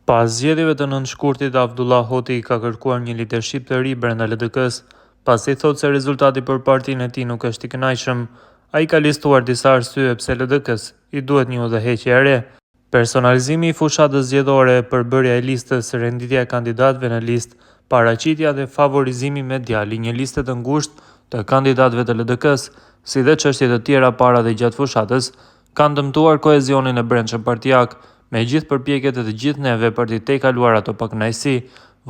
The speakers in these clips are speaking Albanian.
Pas zgjedhjeve të nënshkurtit, Abdullah Hoti ka kërkuar një lidership të ri brenda LDK-s, pasi thotë se rezultati për partinë e tij nuk është i kënaqshëm. Ai ka listuar disa arsye pse LDK-s i duhet një udhëheqje e re: personalizimi i fushatës zgjedhore, përbërja e listës, renditja e kandidatëve në listë, paraqitja dhe favorizimi medial i një liste të ngushtë të kandidatëve të LDK-s, si dhe çështje të tjera para dhe gjatë fushatës, kanë dëmtuar kohezionin e brendshëm partijak. Me gjithë përpjekjet e të gjithë neve për t'i tejkaluar ato pakënaqësi,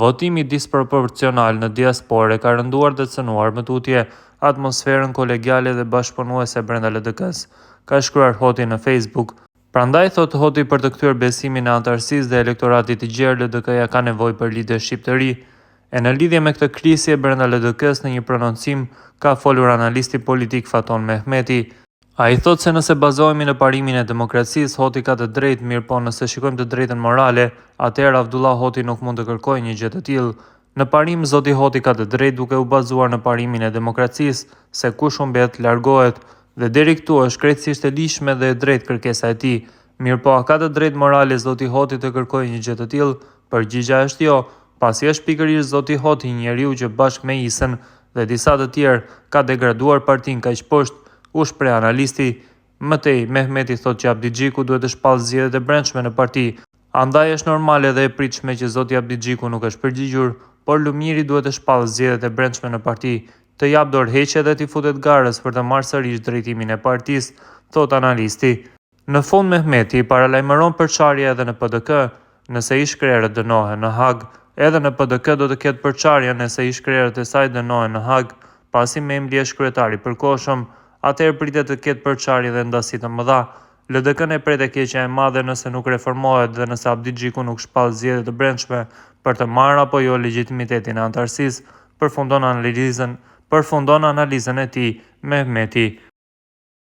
votimi disproporcional në diasporë ka rënduar dhe cënuar më tutje atmosferën kolegiale dhe bashkëpunuese brenda LDK-s, ka shkruar Hoti në Facebook. Prandaj, thot Hoti, për të kthyer besimin e anëtarësisë dhe elektoratit të gjerë, LDK-ja ka nevojë për lidership të ri. E në lidhje me këtë krisje brenda LDK-s, në një prononcim ka folur analisti politik Faton Mehmeti. Ai thot se nëse bazohemi në parimin e demokracisë, Hoti ka të drejtë, mirë po nëse shikojmë të drejtën morale, atëherë Abdullah Hoti nuk mund të kërkojë një gjë të tillë. Në parim, zoti Hoti ka të drejtë duke u bazuar në parimin e demokracisë, se kush humbet largohet, dhe deri këtu është krejtësisht e lishme dhe e drejtë kërkesa e tij. Mirë po, a ka të drejtë morale zoti Hoti të kërkojë një gjë të tillë? Përgjigjja është jo, pasi është pikërisht zoti Hoti një njeriu që bashkë me Isën dhe disa të tjerë ka degraduar partinë kaq poshtë, u shpreh analisti. Mëtej, Mehmeti thot që Abdi Xhiku duhet të shpallë zgjedhjet e brendshme në parti. Andaj është normale dhe e pritshme që zoti Abdi Xhiku nuk është përgjigjur, por Lumiri duhet të shpallë zgjedhjet e brendshme në parti, të jap dorëheqje dhe t'i futet garës për të marrë sërish drejtimin e partisë, thot analisti. Në fund, Mehmeti paralajmëron përçarje edhe në PDK, nëse ish-krerët dënohen në Hag. Edhe në PDK do të ketë përçarje nëse ish-krerët e saj dënohen në Hag, pasi Memli është kryetari përkohshëm. Atëherë pritet të ketë përçarje dhe ndasi të mëdha. LDK-n e pret e keqja e madhe nëse nuk reformohet dhe nëse Abdi Xhiku nuk shpall zgjedhjet e brendshme për të marrë apo jo legjitimitetin e anëtarësisë, përfundon analizën e tij Mehmeti.